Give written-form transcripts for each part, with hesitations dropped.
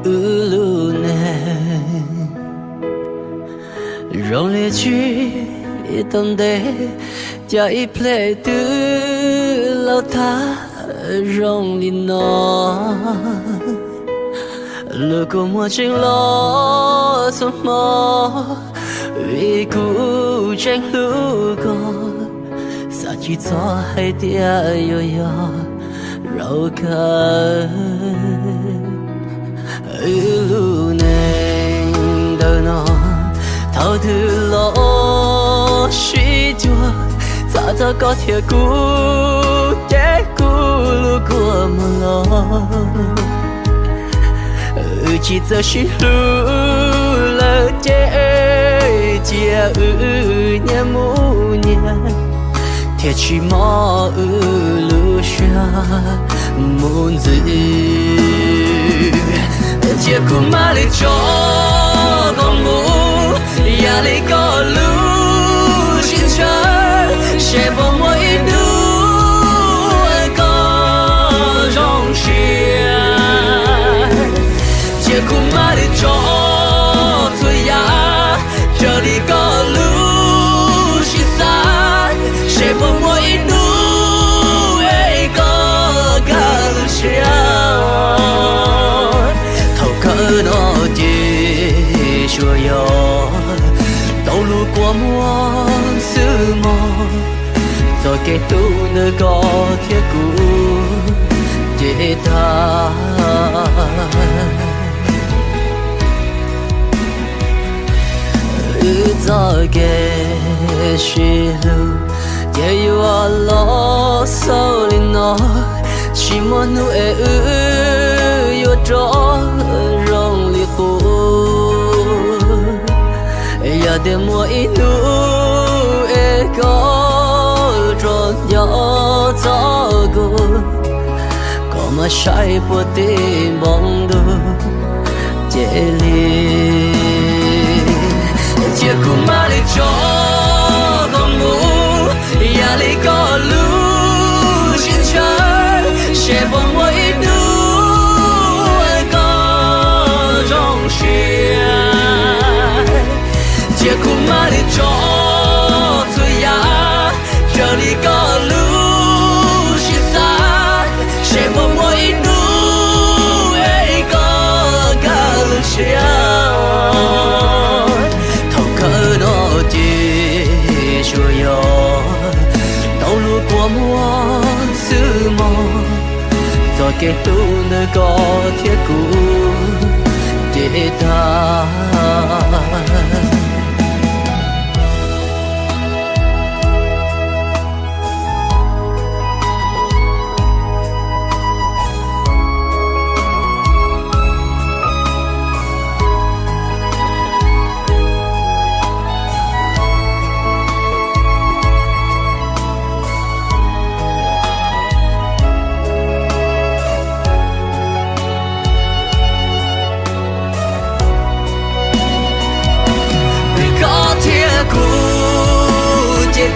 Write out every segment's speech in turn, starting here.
路呢，让烈去懂得，加一 play 的老他让你闹，如果我真老什么，为故真路过，啥去做还得有要绕开。路能的呢，逃得了许多，早早高铁古也古路过么了，记着是路了的家年母年，铁去毛路上梦子。结果马里做公路，压力高路行车，谁帮我一路个容下？结果马里做最呀，这里高路行山，谁帮我一路个路下？可诺的说要道路过么是么，做给都那个铁骨的他，做给是路，也有我老手里诺，起码努有着。ya de mo inu e ko tron yo zo go ko ma shai po te bong do je li je ku ma le cho ko mu ya le ko lu shin chai she bo mo inu e ko rong shi结果马里做最呀，这里个路是啥？谁帮我一路个路下？头壳诺的说要道路过么是么？做给路那个铁骨的他。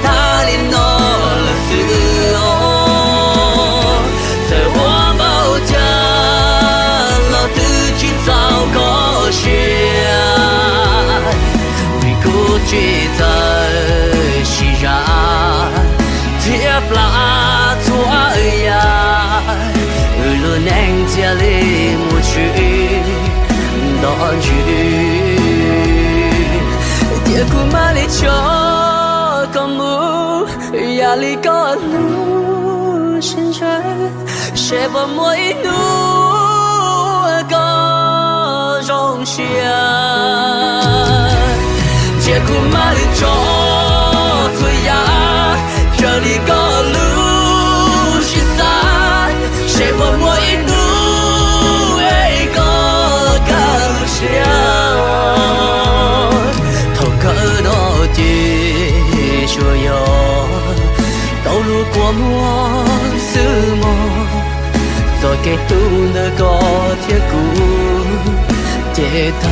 他连诺了死哦，在我某家老的去找个学，为国去在西山，贴不拉错呀，路能家里母去当去，铁骨马里球。压力高路现在谁把我一路个容下？结果马里做最呀，这里个路是啥？谁把我一路个路下？头壳诺的说要。道路过么是么？做给路那个铁骨的他。